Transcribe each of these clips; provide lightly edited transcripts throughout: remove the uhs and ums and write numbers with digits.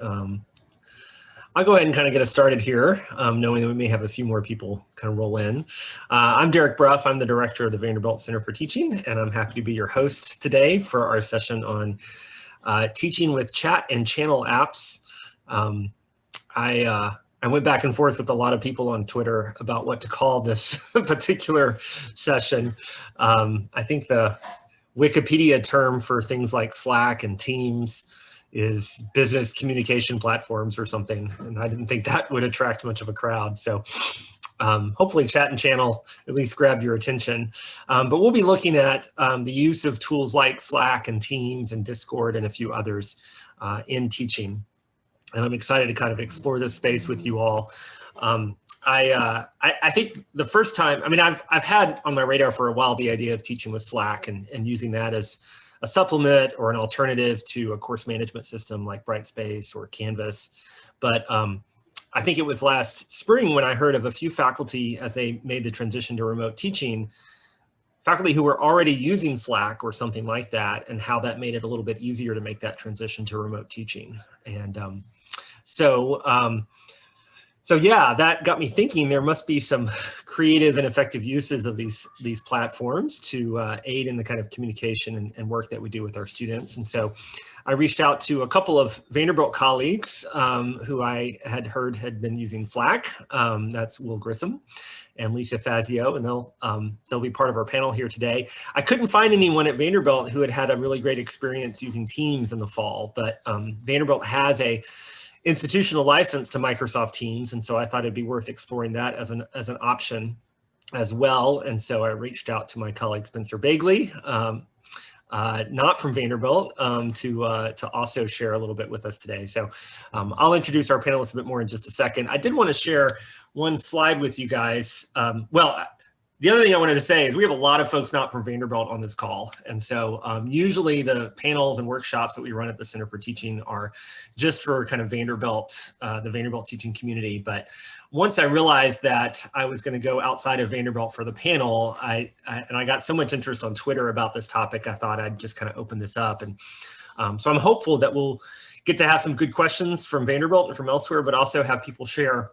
I'll go ahead and kind of get us started here, knowing that we may have a few more people kind of roll in. I'm Derek Bruff. I'm the director of the Vanderbilt Center for Teaching, and I'm happy to be your host today for our session on teaching with chat and channel apps. I went back and forth with a lot of people on Twitter about what to call this particular session. I think the Wikipedia term for things like Slack and Teams is business communication platforms or something, and I didn't think that would attract much of a crowd. So hopefully chat and channel at least grabbed your attention. But we'll be looking at the use of tools like Slack and Teams and Discord and a few others in teaching. And I'm excited to kind of explore this space with you all. I think the first time, I mean, I've had on my radar for a while the idea of teaching with Slack and using that as a supplement or an alternative to a course management system like Brightspace or Canvas. But I think it was last spring when I heard of a few faculty as they made the transition to remote teaching, faculty who were already using Slack or something like that, and how that made it a little bit easier to make that transition to remote teaching. And so yeah, that got me thinking there must be some creative and effective uses of these platforms to aid in the kind of communication and work that we do with our students. And so I reached out to a couple of Vanderbilt colleagues who I had heard had been using Slack. That's Will Grissom and Lisa Fazio, and they'll be part of our panel here today. I couldn't find anyone at Vanderbilt who had had a really great experience using Teams in the fall, but Vanderbilt has a institutional license to Microsoft Teams, and so I thought it'd be worth exploring that as an option as well. And so I reached out to my colleague Spencer Bagley, not from Vanderbilt, to also share a little bit with us today. So I'll introduce our panelists a bit more in just a second. I did want to share one slide with you guys. The other thing I wanted to say is we have a lot of folks not from Vanderbilt on this call. And so usually the panels and workshops that we run at the Center for Teaching are just for kind of Vanderbilt, the Vanderbilt teaching community. But once I realized that I was going to go outside of Vanderbilt for the panel, and I got so much interest on Twitter about this topic, I thought I'd just kind of open this up. And so I'm hopeful that we'll get to have some good questions from Vanderbilt and from elsewhere, but also have people share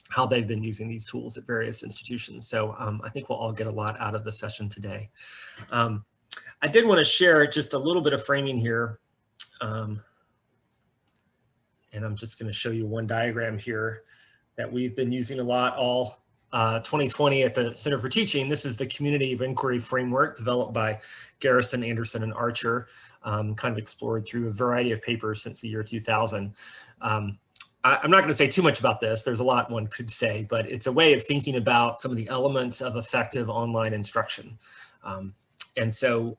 how they've been using these tools at various institutions. So I think we'll all get a lot out of the session today. I did want to share just a little bit of framing here. And I'm just going to show you one diagram here that we've been using a lot all 2020 at the Center for Teaching. This is the Community of Inquiry Framework developed by Garrison, Anderson, and Archer, kind of explored through a variety of papers since the year 2000. I'm not going to say too much about this. There's a lot one could say, but it's a way of thinking about some of the elements of effective online instruction. And so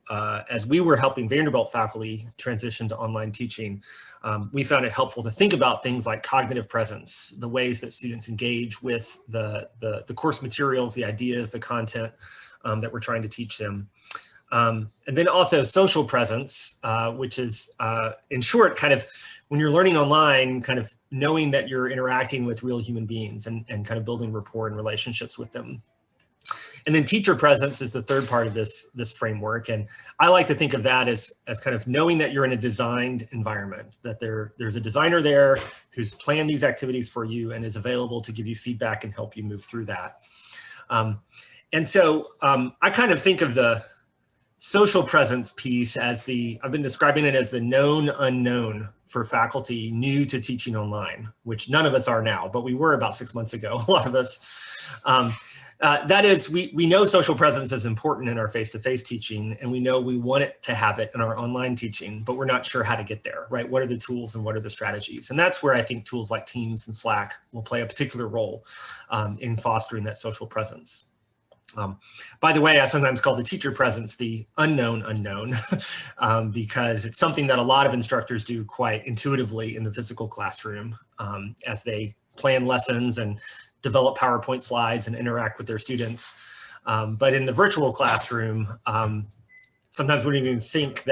as we were helping Vanderbilt faculty transition to online teaching, we found it helpful to think about things like cognitive presence, the ways that students engage with the course materials, the ideas, the content that we're trying to teach them. And then also social presence, which is, in short, kind of when you're learning online, kind of knowing that you're interacting with real human beings and kind of building rapport and relationships with them. And then teacher presence is the third part of this framework. And I like to think of that as kind of knowing that you're in a designed environment, that there's a designer there who's planned these activities for you and is available to give you feedback and help you move through that. And so I kind of think of the social presence piece as I've been describing it as the known unknown for faculty new to teaching online, which none of us are now, but we were about 6 months ago, a lot of us. That is, we know social presence is important in our face-to-face teaching, and we know we want it to have it in our online teaching, but we're not sure how to get there, right? What are the tools and what are the strategies? And that's where I think tools like Teams and Slack will play a particular role in fostering that social presence. By the way, I sometimes call the teacher presence the unknown unknown because it's something that a lot of instructors do quite intuitively in the physical classroom as they plan lessons and develop PowerPoint slides and interact with their students. But in the virtual classroom, sometimes we don't even think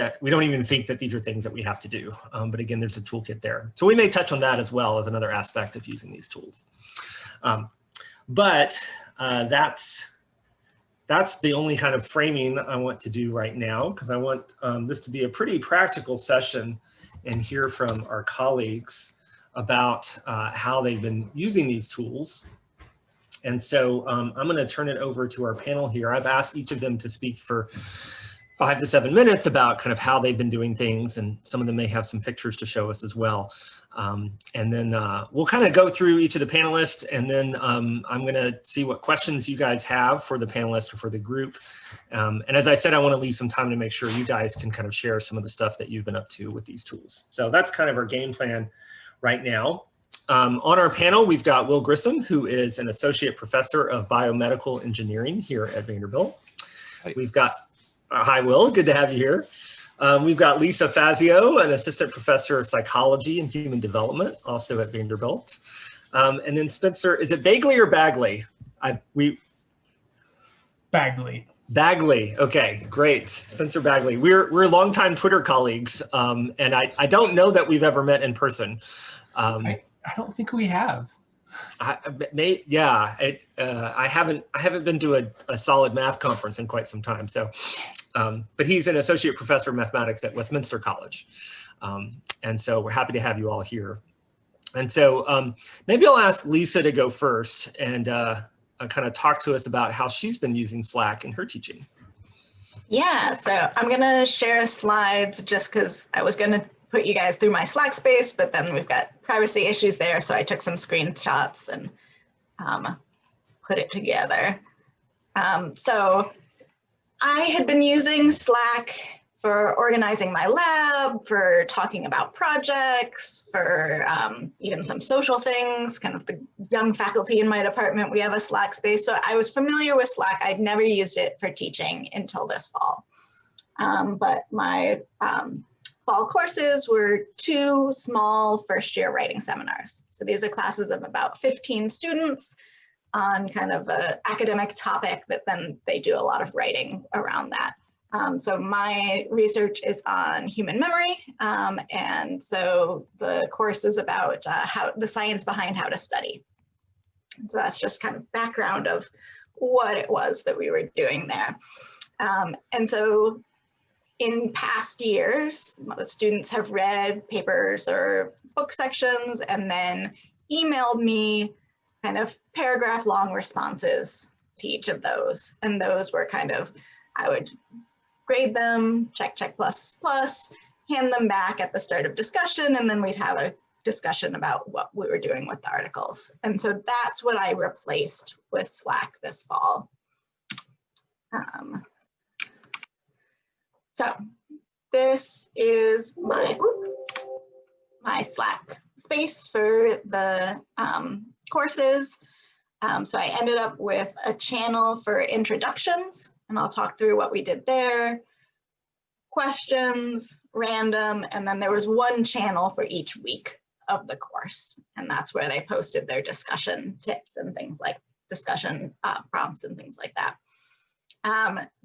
that these are things that we have to do. But again, there's a toolkit there. So we may touch on that as well as another aspect of using these tools. That's the only kind of framing I want to do right now, because I want this to be a pretty practical session and hear from our colleagues about how they've been using these tools. And so I'm going to turn it over to our panel here. I've asked each of them to speak for 5 to 7 minutes about kind of how they've been doing things, and some of them may have some pictures to show us as well. And then we'll kind of go through each of the panelists, and then I'm going to see what questions you guys have for the panelists or for the group. And as I said, I want to leave some time to make sure you guys can kind of share some of the stuff that you've been up to with these tools. So that's kind of our game plan right now. On our panel, we've got Will Grissom, who is an associate professor of biomedical engineering here at Vanderbilt. Hi. We've got hi, Will. Good to have you here. We've got Lisa Fazio, an assistant professor of psychology and human development, also at Vanderbilt. And then Spencer, is it Bagley or Bagley? Bagley. Bagley. Okay, great. Spencer Bagley. We're longtime Twitter colleagues, and I don't know that we've ever met in person. I don't think we have. I haven't been to a solid math conference in quite some time. So, but he's an associate professor of mathematics at Westminster College. And so we're happy to have you all here. And so maybe I'll ask Lisa to go first and kind of talk to us about how she's been using Slack in her teaching. Yeah, so I'm gonna share slides just because I was gonna put you guys through my Slack space, but then we've got privacy issues there. So I took some screenshots and put it together. So I had been using Slack for organizing my lab, for talking about projects, for even some social things, kind of the young faculty in my department, we have a Slack space. So I was familiar with Slack. I'd never used it for teaching until this fall. But my fall courses were 2 small first-year writing seminars. So these are classes of about 15 students on kind of an academic topic that then they do a lot of writing around that. So my research is on human memory, and so the course is about the science behind how to study. So that's just kind of background of what it was that we were doing there. And so in past years, the students have read papers or book sections and then emailed me kind of paragraph long responses to each of those. And those were kind of, I would grade them, check, plus, hand them back at the start of discussion, and then we'd have a discussion about what we were doing with the articles. And so that's what I replaced with Slack this fall. So this is my Slack space for the courses. So I ended up with a channel for introductions, and I'll talk through what we did there, questions, random, and then there was one channel for each week of the course. And that's where they posted their discussion tips and things like discussion prompts and things like that.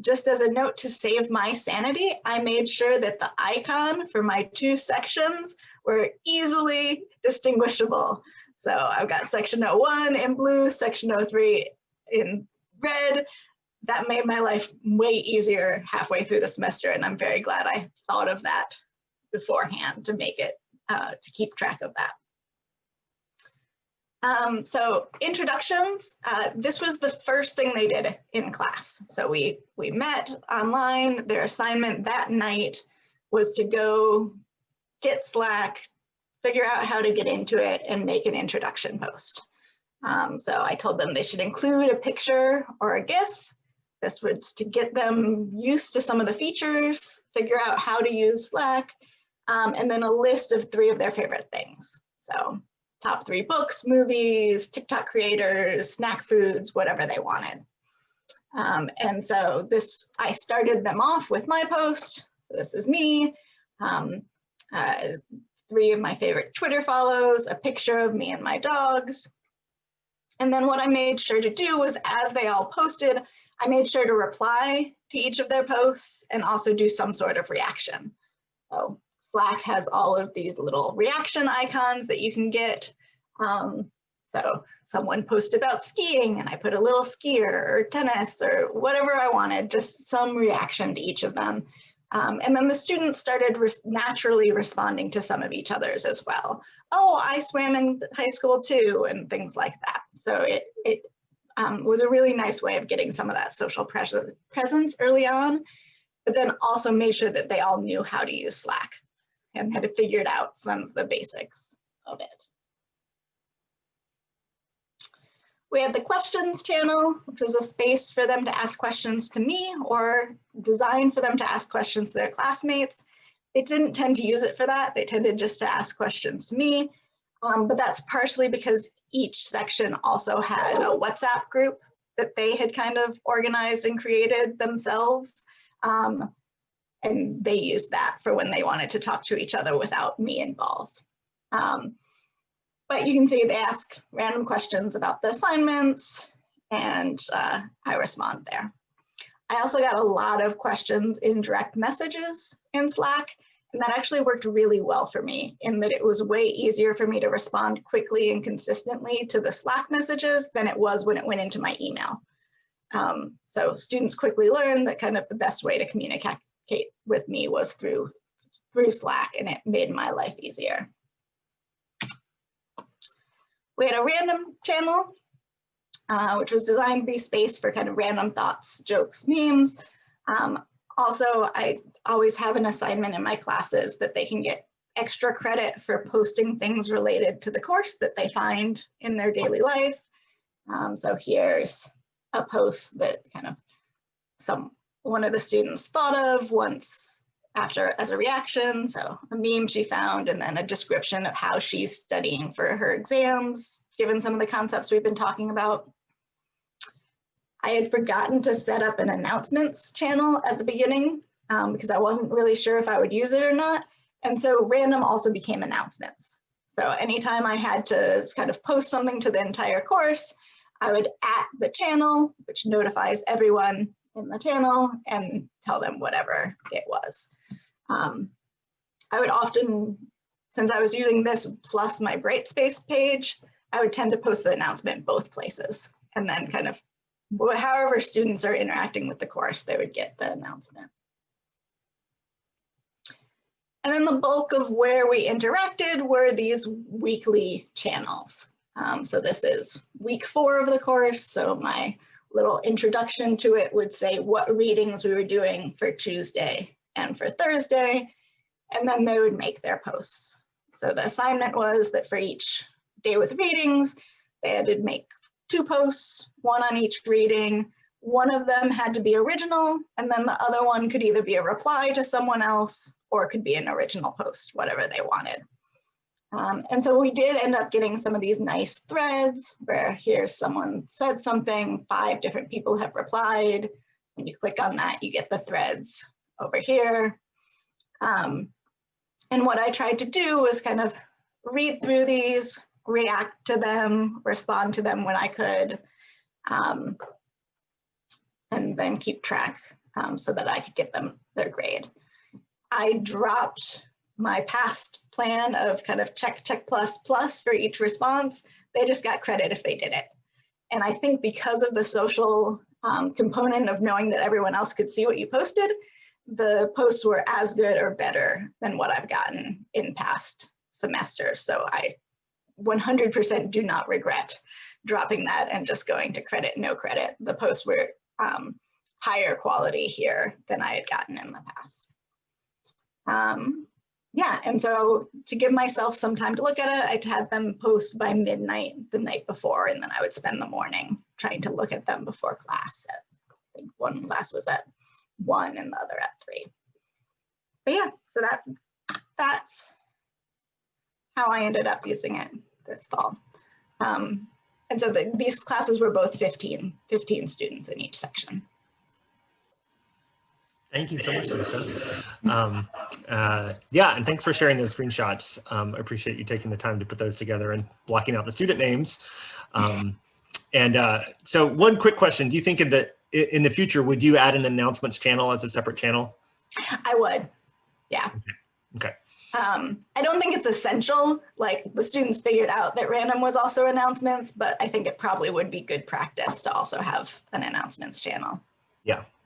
Just as a note to save my sanity, I made sure that the icon for my 2 sections were easily distinguishable. So I've got section 01 in blue, section 03 in red. That made my life way easier halfway through the semester, and I'm very glad I thought of that beforehand to make it, to keep track of that. So introductions, this was the first thing they did in class. So we met online. Their assignment that night was to go get Slack, figure out how to get into it, and make an introduction post. So I told them they should include a picture or a GIF. This was to get them used to some of the features, figure out how to use Slack, and then a list of 3 of their favorite things. So top 3 books, movies, TikTok creators, snack foods, whatever they wanted. And so I started them off with my post. So this is me, 3 of my favorite Twitter follows, a picture of me and my dogs. And then what I made sure to do was, as they all posted, I made sure to reply to each of their posts and also do some sort of reaction. So Slack has all of these little reaction icons that you can get. So someone posted about skiing and I put a little skier or tennis or whatever I wanted, just some reaction to each of them. And then the students started naturally responding to some of each other's as well, oh, I swam in high school too, and things like that. So it was a really nice way of getting some of that social presence early on, but then also made sure that they all knew how to use Slack and had figured out some of the basics of it. We had the questions channel, which was a space for them to ask questions to me or designed for them to ask questions to their classmates. They didn't tend to use it for that. They tended just to ask questions to me, but that's partially because each section also had a WhatsApp group that they had kind of organized and created themselves. And they used that for when they wanted to talk to each other without me involved. But you can see they ask random questions about the assignments, and I respond there. I also got a lot of questions in direct messages in Slack, and that actually worked really well for me in that it was way easier for me to respond quickly and consistently to the Slack messages than it was when it went into my email. So students quickly learned that kind of the best way to communicate with me was through Slack, and it made my life easier. We had a random channel, which was designed to be space for kind of random thoughts, jokes, memes. Also, I always have an assignment in my classes that they can get extra credit for posting things related to the course that they find in their daily life. So here's a post that kind of one of the students thought of once after as a reaction. So a meme she found, and then a description of how she's studying for her exams, given some of the concepts we've been talking about. I had forgotten to set up an announcements channel at the beginning because I wasn't really sure if I would use it or not. And so random also became announcements. So anytime I had to kind of post something to the entire course, I would @ the channel, which notifies everyone in the channel, and tell them whatever it was. I would often, since I was using this plus my Brightspace page, I would tend to post the announcement both places, and then kind of however students are interacting with the course, they would get the announcement. And then the bulk of where we interacted were these weekly channels. So this is week 4 of the course. So my little introduction to it would say what readings we were doing for Tuesday and for Thursday, and then they would make their posts. So the assignment was that for each day with readings, they had to make 2 posts, 1 on each reading. One of them had to be original, and then the other one could either be a reply to someone else or it could be an original post, whatever they wanted. And so we did end up getting some of these nice threads where here's someone said something, 5 different people have replied. When you click on that, you get the threads over here. And what I tried to do was kind of read through these, react to them, respond to them when I could, and then keep track so that I could get them their grade. I dropped my past plan of kind of check plus for each response. They just got credit if they did it. And I think because of the social component of knowing that everyone else could see what you posted, the posts were as good or better than what I've gotten in past semesters. So I 100% do not regret dropping that and just going to credit, no credit. The posts were higher quality here than I had gotten in the past. Yeah, and so to give myself some time to look at it, I'd had them post by midnight the night before, and then I would spend the morning trying to look at them before class. I think one class was at 1 and the other at 3. But yeah, so that's how I ended up using it this fall. And so these classes were both 15 students in each section. Thank you so much, Lisa. Yeah, and thanks for sharing those screenshots. I appreciate you taking the time to put those together and blocking out the student names. So one quick question, do you think in the future, would you add an announcements channel as a separate channel? I would, yeah. Okay. I don't think it's essential, like the students figured out that random was also announcements, but I think it probably would be good practice to also have an announcements channel.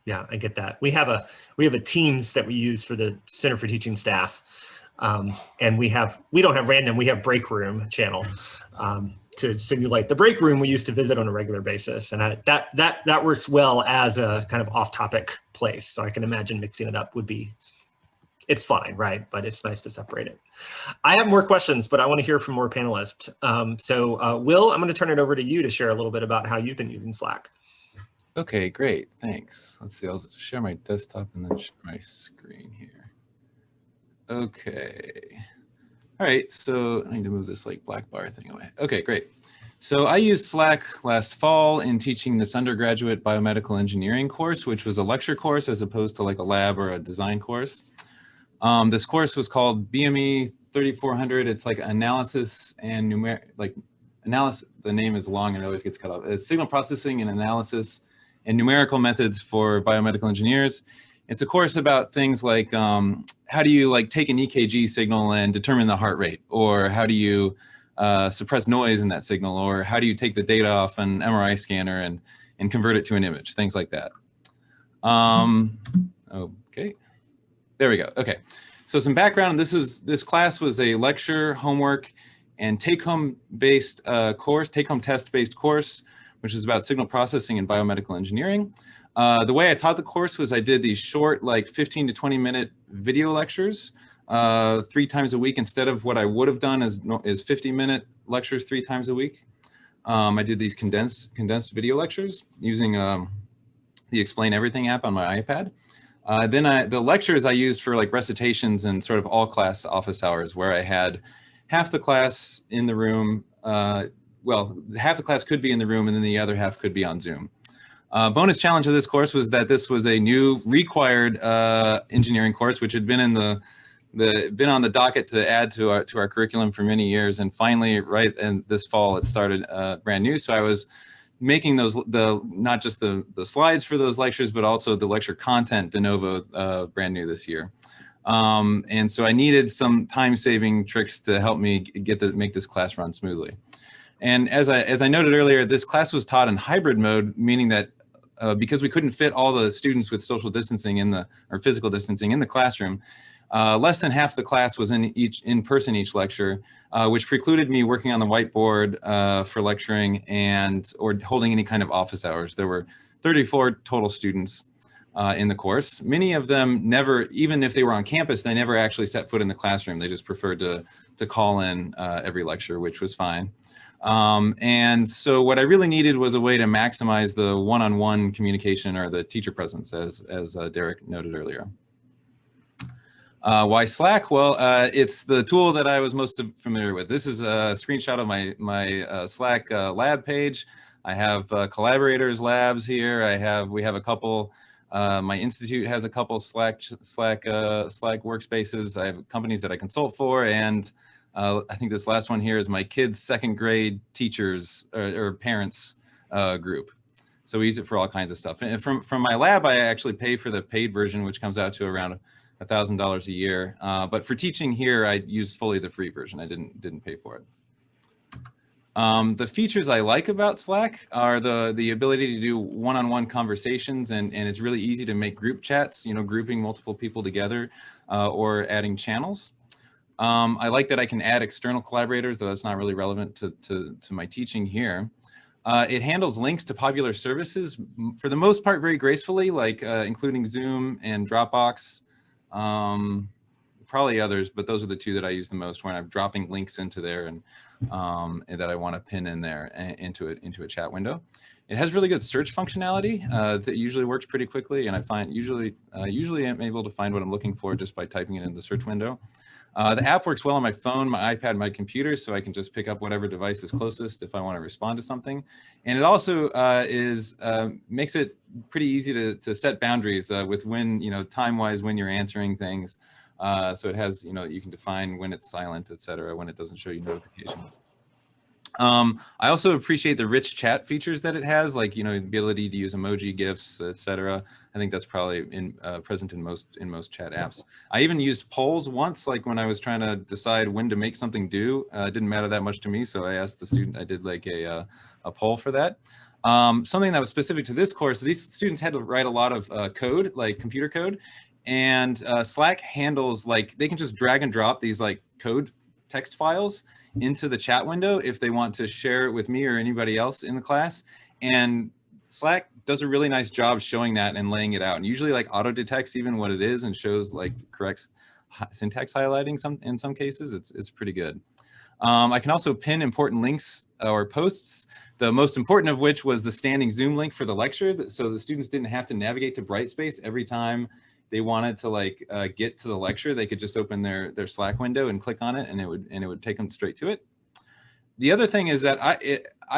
Yeah, I get that. We have a Teams that we use for the Center for Teaching staff. And we don't have random, we have break room channel to simulate the break room we used to visit on a regular basis. And that works well as a kind of off-topic place. So I can imagine mixing it up would be, it's fine, right? But it's nice to separate it. I have more questions, but I want to hear from more panelists. Will, I'm going to turn it over to you to share a little bit about how you've been using Slack. Okay, great, thanks. Let's see, I'll share my desktop and then share my screen here. Okay. All right, so I need to move this like black bar thing away. Okay, great. So I used Slack last fall in teaching this undergraduate biomedical engineering course, which was a lecture course as opposed to like a lab or a design course. This course was called BME 3400. It's like analysis and analysis. The name is long and it always gets cut off. It's signal processing and analysis and numerical methods for biomedical engineers. It's a course about things like how do you like take an EKG signal and determine the heart rate, or how do you suppress noise in that signal, or how do you take the data off an MRI scanner and convert it to an image, things like that. Okay, there we go. Okay, so some background. This class was a lecture, homework, and take-home test-based course, which is about signal processing and biomedical engineering. The way I taught the course was I did these short, like 15 to 20 minute video lectures 3 times a week instead of what I would have done is 50-minute lectures 3 times a week. I did these condensed video lectures using the Explain Everything app on my iPad. Then the lectures I used for like recitations and sort of all class office hours, where I had half the class in the room. Well, half the class could be in the room and then the other half could be on Zoom. Bonus challenge of this course was that this was a new required engineering course, which had been on the docket to add to our curriculum for many years, and finally, right, and this fall it started brand new. So I was making not just the slides for those lectures, but also the lecture content de novo brand new this year. And so I needed some time-saving tricks to help me make this class run smoothly. And as I noted earlier, this class was taught in hybrid mode, meaning that because we couldn't fit all the students with social distancing or physical distancing in the classroom, less than half the class was in person each lecture, which precluded me working on the whiteboard for lecturing or holding any kind of office hours. There were 34 total students in the course. Many of them never, even if they were on campus, they never actually set foot in the classroom. They just preferred to call in every lecture, which was fine. And so what I really needed was a way to maximize the one-on-one communication or the teacher presence, as Derek noted earlier. Why Slack? Well, it's the tool that I was most familiar with. This is a screenshot of my Slack lab page. I have collaborators labs here. We have a couple. My institute has a couple Slack workspaces. I have companies that I consult for, and I think this last one here is my kids' second grade teachers or parents group. So we use it for all kinds of stuff. And from my lab, I actually pay for the paid version, which comes out to around $1,000 a year. But for teaching here, I used fully the free version. I didn't pay for it. The features I like about Slack are the ability to do one-on-one conversations, and it's really easy to make group chats, grouping multiple people together or adding channels. I like that I can add external collaborators, though that's not really relevant to my teaching here. It handles links to popular services, for the most part, very gracefully, like including Zoom and Dropbox. Probably others, but those are the 2 that I use the most, when I'm dropping links into there and that I want to pin in there into a chat window. It has really good search functionality that usually works pretty quickly, and I find usually I'm able to find what I'm looking for just by typing it in the search window. The app works well on my phone, my iPad, my computer, so I can just pick up whatever device is closest if I want to respond to something. And it also makes it pretty easy to set boundaries with when, time-wise, when you're answering things. So it has, you can define when it's silent, et cetera, when it doesn't show you notifications. I also appreciate the rich chat features that it has, like, the ability to use emoji, GIFs, et cetera. I think that's probably present in most chat apps. I even used polls once, like when I was trying to decide when to make something due. It didn't matter that much to me, so I asked the student, I did like a poll for that. Something that was specific to this course, these students had to write a lot of code, like computer code. And Slack handles, like, they can just drag and drop these like code text files into the chat window if they want to share it with me or anybody else in the class. And Slack does a really nice job showing that and laying it out. And usually like auto detects even what it is and shows like correct syntax highlighting in some cases. It's pretty good. I can also pin important links or posts, the most important of which was the standing Zoom link for the lecture. So the students didn't have to navigate to Brightspace every time they wanted to like get to the lecture. They could just open their Slack window and click on it, and it would take them straight to it. The other thing is that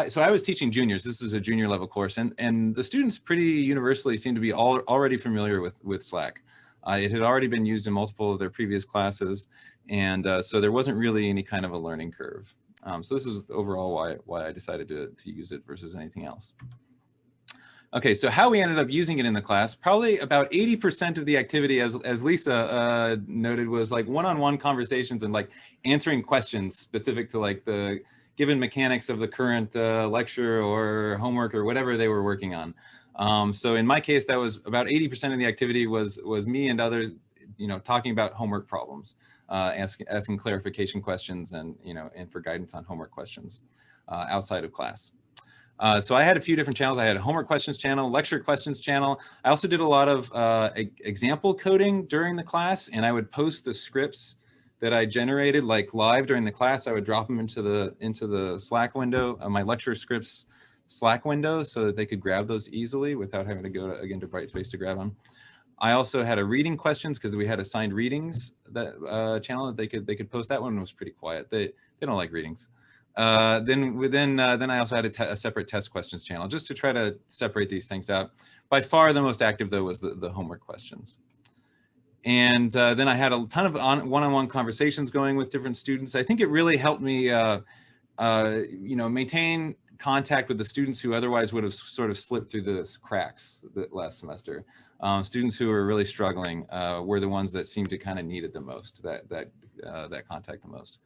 so I was teaching juniors. This is a junior level course, and the students pretty universally seem to be already familiar with Slack. It had already been used in multiple of their previous classes, and so there wasn't really any kind of a learning curve. So this is overall why I decided to use it versus anything else. Okay, so how we ended up using it in the class, probably about 80% of the activity, as Lisa noted, was like one-on-one conversations and like answering questions specific to like the given mechanics of the current lecture or homework or whatever they were working on. So in my case, that was about 80% of the activity was me and others, talking about homework problems, asking clarification questions and, and for guidance on homework questions outside of class. So I had a few different channels. I had a homework questions channel, lecture questions channel. I also did a lot of example coding during the class, and I would post the scripts that I generated like live during the class. I would drop them into the Slack window, my lecture scripts Slack window, so that they could grab those easily without having to go again to Brightspace to grab them. I also had a reading questions because we had assigned readings that channel that they could post. That one was pretty quiet. They don't like readings. Then I also had a separate test questions channel just to try to separate these things out. By far the most active though was the homework questions. And then I had a ton of one-on-one conversations going with different students. I think it really helped me, maintain contact with the students who otherwise would have sort of slipped through the cracks last semester. Students who were really struggling were the ones that seemed to kind of need it the most, that contact the most.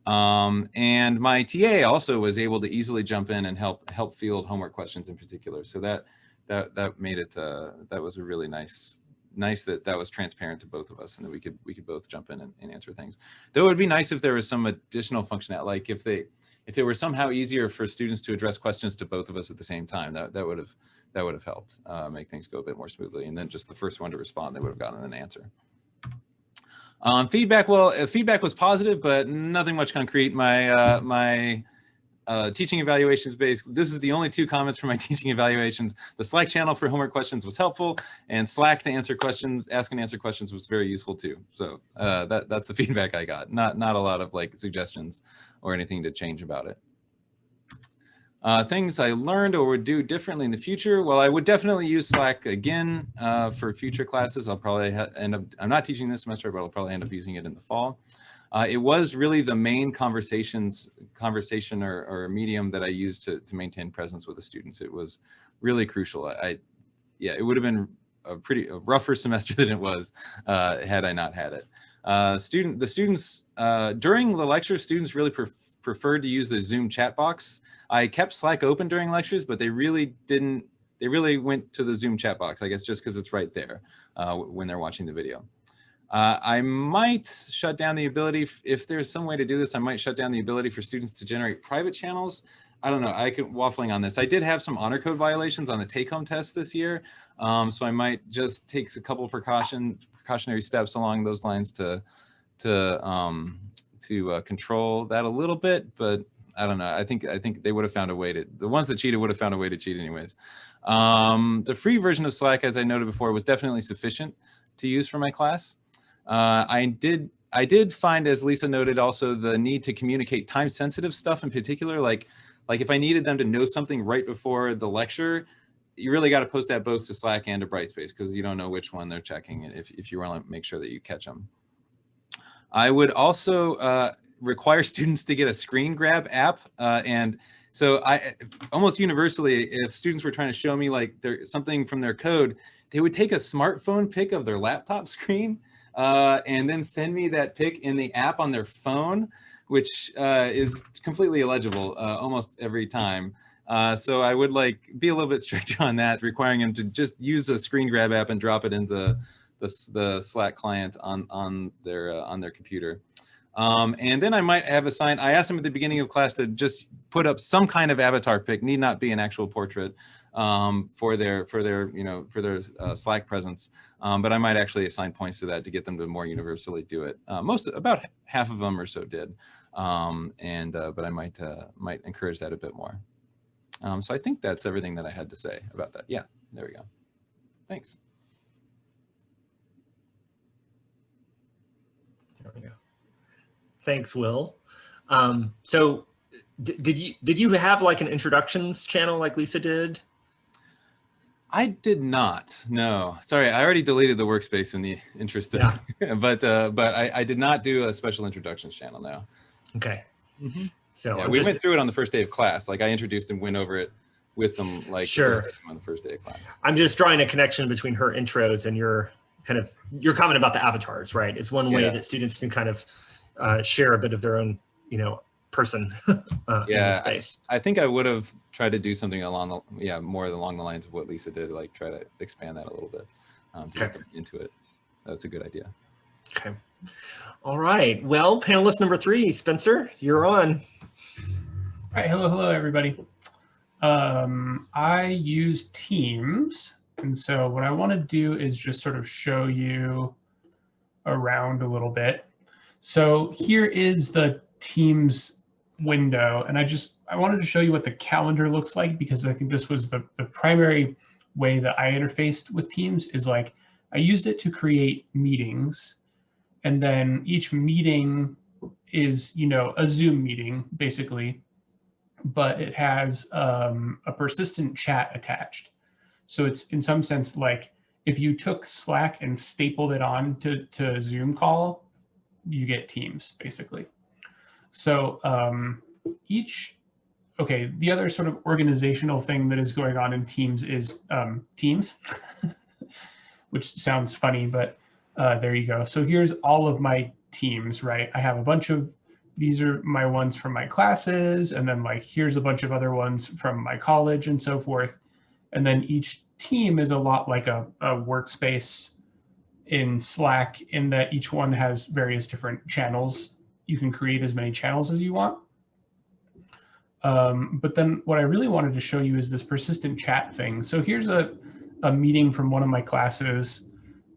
And my TA also was able to easily jump in and help field homework questions in particular. So that made it, that was a really nice that was transparent to both of us and that we could both jump in and answer things. Though it would be nice if there was some additional functionality, like if it were somehow easier for students to address questions to both of us at the same time, that would have helped make things go a bit more smoothly. And then just the first one to respond, they would have gotten an answer. Feedback, well, feedback was positive, but nothing much concrete. My teaching evaluations based, this is the only 2 comments for my teaching evaluations. The Slack channel for homework questions was helpful, and Slack to answer questions, ask and answer questions was very useful too. So that's the feedback I got. Not a lot of like suggestions or anything to change about it. Things I learned or would do differently in the future. Well, I would definitely use Slack again for future classes. I'll probably end up, I'm not teaching this semester, but I'll probably end up using it in the fall. It was really the main conversation or medium that I used to maintain presence with the students. It was really crucial. Yeah, it would have been a rougher semester than it was had I not had it. The students during the lecture, students really preferred to use the Zoom chat box. I kept Slack open during lectures, but they really didn't. They really went to the Zoom chat box, I guess, just because it's right there when they're watching the video. I might shut down the ability, if there's some way to do this, I might shut down the ability for students to generate private channels. I don't know, I could waffling on this. I did have some honor code violations on the take-home test this year. So I might just take a couple of precautionary steps along those lines to control that a little bit, but I don't know. I think they would have found a way to, the ones that cheated would have found a way to cheat anyways. The free version of Slack, as I noted before, was definitely sufficient to use for my class. I did find, as Lisa noted, also the need to communicate time-sensitive stuff in particular. Like if I needed them to know something right before the lecture, you really got to post that both to Slack and to Brightspace because you don't know which one they're checking if you want to make sure that you catch them. I would also require students to get a screen grab app. And so almost universally, if students were trying to show me like something from their code, they would take a smartphone pic of their laptop screen and then send me that pic in the app on their phone, which is completely illegible almost every time. So I would like be a little bit stricter on that, requiring them to just use a screen grab app and drop it into the Slack client on their computer. And then I might have assigned, I asked them at the beginning of class to just put up some kind of avatar pic, need not be an actual portrait, for their Slack presence. But I might actually assign points to that to get them to more universally do it. About half of them or so did. But I might encourage that a bit more. So I think that's everything that I had to say about that. Yeah, there we go. Thanks. There we go. Thanks, Will. So did you have like an introductions channel like Lisa did? I did not. No, sorry. I already deleted the workspace in the interest of, yeah. but I did not do a special introductions channel. No. Okay. Mm-hmm. So yeah, we went through it on the first day of class. Like I introduced and went over it with them, like sure, on the first day of class. I'm just drawing a connection between her intros and your comment about the avatars, right? It's one way that students can kind of share a bit of their own, person in the space. I think I would have tried to do something more along the lines of what Lisa did, like try to expand that a little bit to get into it. That's a good idea. Okay. All right. Well, panelist number 3, Spencer, you're on. All right. Hello, everybody. I use Teams. And so what I want to do is just sort of show you around a little bit. So here is the Teams window. And I wanted to show you what the calendar looks like, because I think this was the primary way that I interfaced with Teams is like, I used it to create meetings. And then each meeting is, a Zoom meeting, basically, but it has a persistent chat attached. So it's in some sense like if you took Slack and stapled it on to a Zoom call, you get Teams, basically. So the other sort of organizational thing that is going on in Teams is Teams, which sounds funny, but there you go. So here's all of my teams, right? I have a bunch of, these are my ones from my classes, and then like here's a bunch of other ones from my college and so forth. And then each team is a lot like a workspace in Slack, in that each one has various different channels. You can create as many channels as you want. But then what I really wanted to show you is this persistent chat thing. So here's a meeting from one of my classes.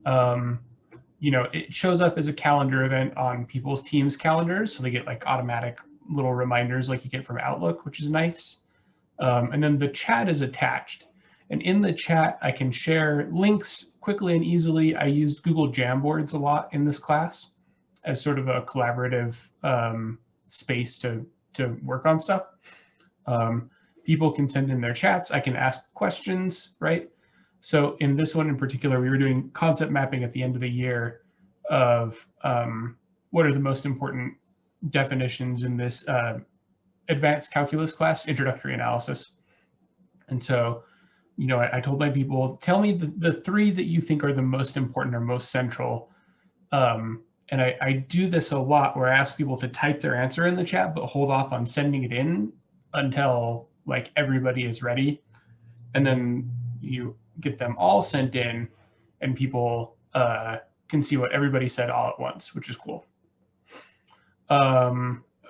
It shows up as a calendar event on people's Teams calendars. So they get like automatic little reminders like you get from Outlook, which is nice. And then the chat is attached. And in the chat, I can share links quickly and easily. I used Google Jamboards a lot in this class as sort of a collaborative space to work on stuff. People can send in their chats. I can ask questions, right? So in this one in particular, we were doing concept mapping at the end of the year of what are the most important definitions in this advanced calculus class, introductory analysis. And so, I told my people, tell me the 3 that you think are the most important or most central. And I do this a lot where I ask people to type their answer in the chat, but hold off on sending it in until like everybody is ready. And then you get them all sent in and people can see what everybody said all at once, which is cool.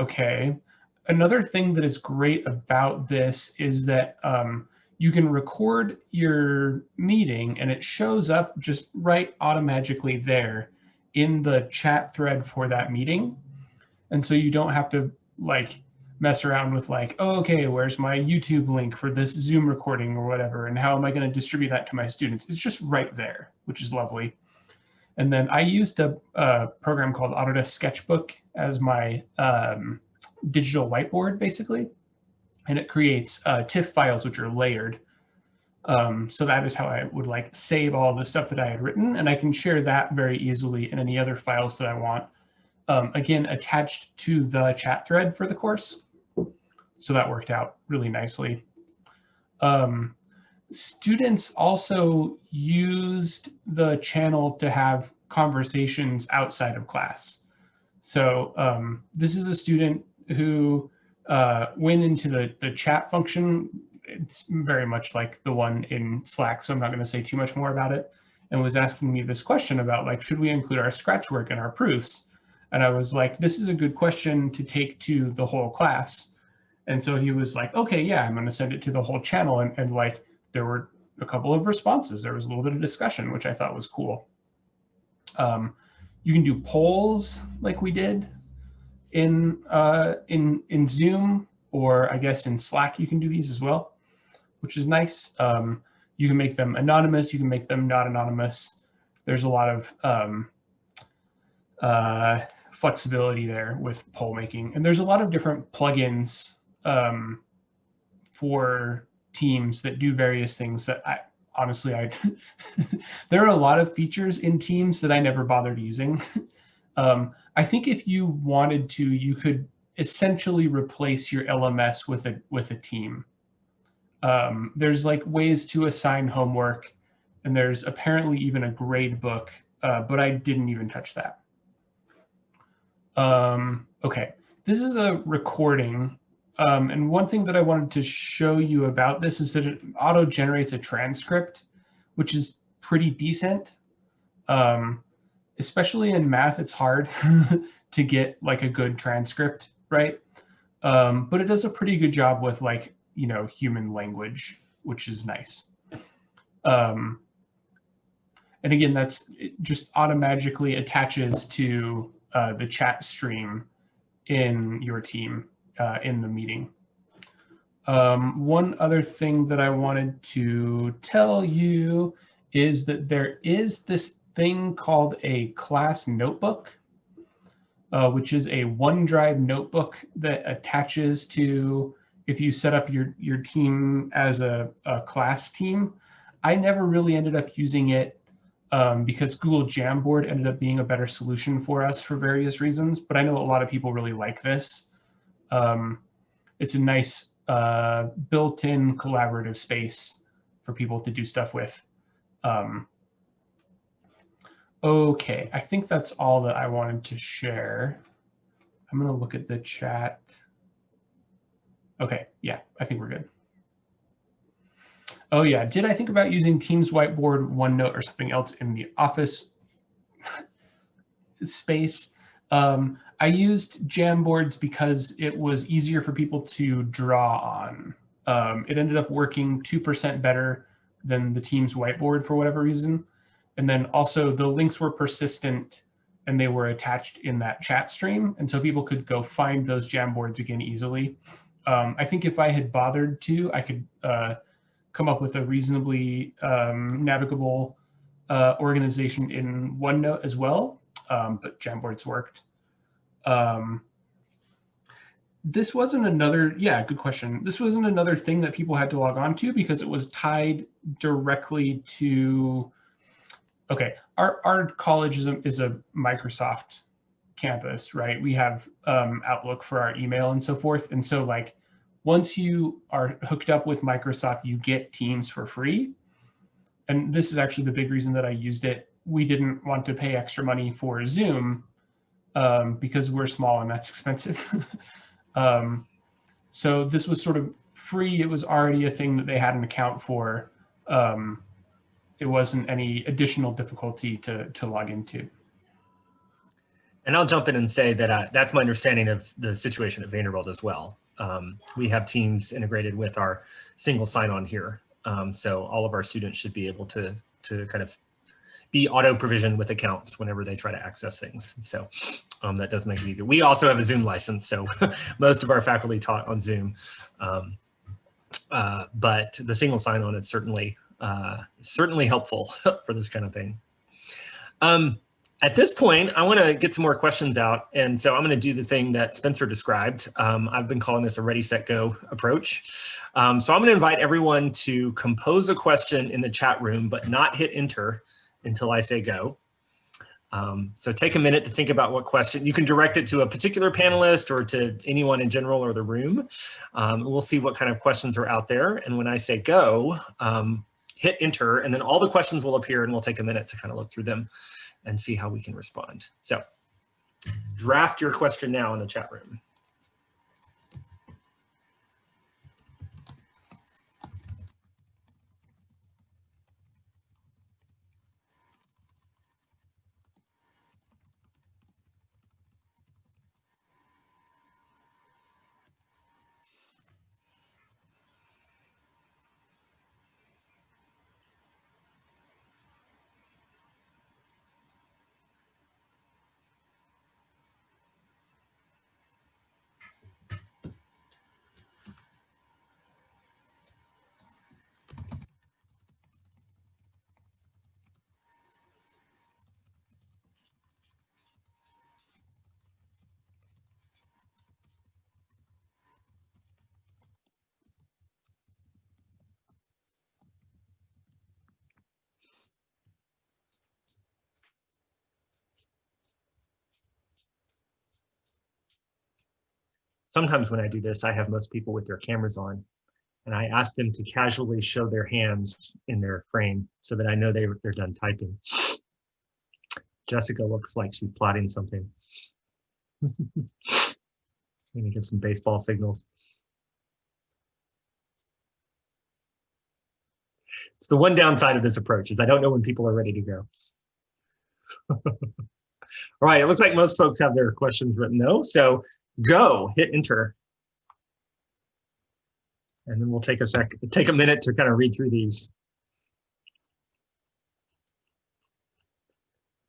Okay. Another thing that is great about this is that you can record your meeting and it shows up just right automatically there in the chat thread for that meeting. And so you don't have to like mess around with like, oh, okay, where's my YouTube link for this Zoom recording or whatever, and how am I going to distribute that to my students? It's just right there, which is lovely. And then I used a program called Autodesk Sketchbook as my digital whiteboard, basically. And it creates TIFF files, which are layered. So that is how I would like save all the stuff that I had written, and I can share that very easily in any other files that I want. Again, attached to the chat thread for the course. So that worked out really nicely. Students also used the channel to have conversations outside of class. So this is a student who went into the chat function. It's very much like the one in Slack, so I'm not going to say too much more about it. and was asking me this question about like, should we include our scratch work in our proofs? And I was like, this is a good question to take to the whole class. And so he was like, okay, yeah, I'm going to send it to the whole channel. And like, there were a couple of responses. There was a little bit of discussion, which I thought was cool. You can do polls like we did in Zoom, or I guess in Slack, you can do these as well, which is nice. You can make them anonymous. You can make them not anonymous. There's a lot of flexibility there with poll making. And there's a lot of different plugins for Teams that do various things that honestly, there are a lot of features in Teams that I never bothered using. I think if you wanted to, you could essentially replace your LMS with a team. There's like ways to assign homework, and there's apparently even a grade book, but I didn't even touch that. Okay, this is a recording. And one thing that I wanted to show you about this is that it auto-generates a transcript, which is pretty decent. Especially in math, it's hard to get like a good transcript, right? But it does a pretty good job with like, you know, human language, which is nice. And again, it just automatically attaches to the chat stream in your team in the meeting. One other thing that I wanted to tell you is that there is this thing called a class notebook, which is a OneDrive notebook that attaches to, if you set up your team as a class team. I never really ended up using it because Google Jamboard ended up being a better solution for us for various reasons, but I know a lot of people really like this. It's a nice built-in collaborative space for people to do stuff with. Okay, I think that's all that I wanted to share. I'm gonna look at the chat. Okay, yeah, I think we're good. Oh yeah, did I think about using Teams Whiteboard, OneNote, or something else in the office space? I used Jamboards because it was easier for people to draw on. It ended up working 2% better than the Teams Whiteboard for whatever reason. And then also the links were persistent and they were attached in that chat stream. And so people could go find those Jamboards again easily. I think if I had bothered to, I could come up with a reasonably navigable organization in OneNote as well, but Jamboards worked. This wasn't another, yeah, good question. This wasn't another thing that people had to log on to because it was tied directly to, okay, our college is a Microsoft campus, right? We have Outlook for our email and so forth. And so like, once you are hooked up with Microsoft, you get Teams for free. And this is actually the big reason that I used it. We didn't want to pay extra money for Zoom because we're small and that's expensive. So this was sort of free. It was already a thing that they had an account for. It wasn't any additional difficulty to log into. And I'll jump in and say that that's my understanding of the situation at Vanderbilt as well. We have Teams integrated with our single sign-on here. So all of our students should be able to kind of be auto-provisioned with accounts whenever they try to access things. So that does make it easier. We also have a Zoom license, so most of our faculty taught on Zoom. But the single sign-on is certainly helpful for this kind of thing. At this point, I want to get some more questions out. And so I'm going to do the thing that Spencer described. I've been calling this a ready, set, go approach. So I'm going to invite everyone to compose a question in the chat room, but not hit enter until I say go. So take a minute to think about what question. You can direct it to a particular panelist or to anyone in general or the room. We'll see what kind of questions are out there. And when I say go, hit enter, and then all the questions will appear and we'll take a minute to kind of look through them and see how we can respond. So draft your question now in the chat room. sometimes when I do this, I have most people with their cameras on, and I ask them to casually show their hands in their frame so that I know they're done typing. Jessica looks like she's plotting something. I'm gonna give some baseball signals. It's the one downside of this approach is I don't know when people are ready to go. All right, it looks like most folks have their questions written though, so go, hit enter. And then we'll take a minute to kind of read through these.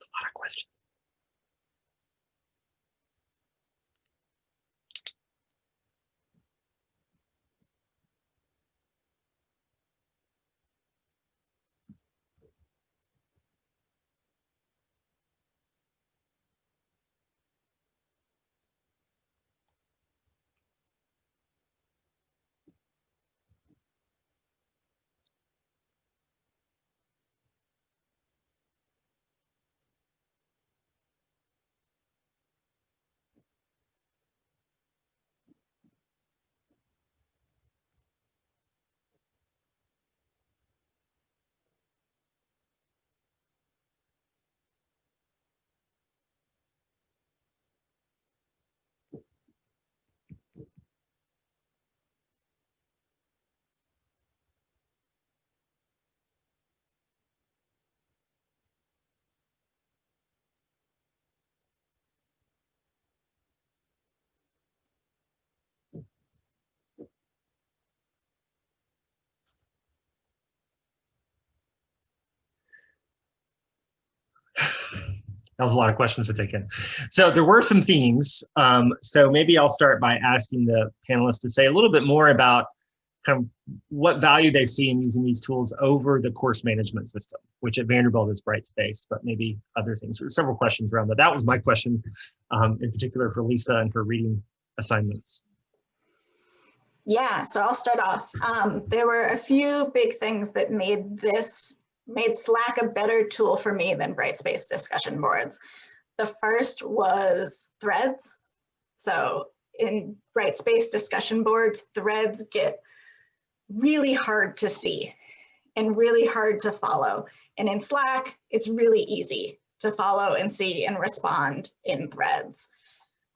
A lot of questions. That was a lot of questions to take in. So there were some themes. So maybe I'll start by asking the panelists to say a little bit more about kind of what value they see in using these tools over the course management system, which at Vanderbilt is Brightspace, but maybe other things. There were several questions around that. That was my question in particular for Lisa and her reading assignments. Yeah, so I'll start off. There were a few big things that made Slack a better tool for me than Brightspace discussion boards. The first was threads. So in Brightspace discussion boards, threads get really hard to see and really hard to follow. And in Slack, it's really easy to follow and see and respond in threads.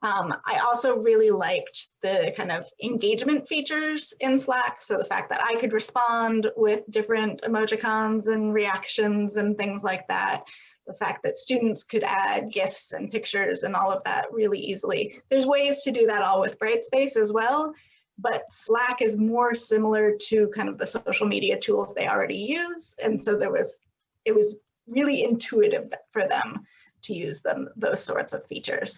I also really liked the kind of engagement features in Slack. So the fact that I could respond with different emojicons and reactions and things like that. The fact that students could add GIFs and pictures and all of that really easily. There's ways to do that all with Brightspace as well, but Slack is more similar to kind of the social media tools they already use. And so it was really intuitive for them to use those sorts of features.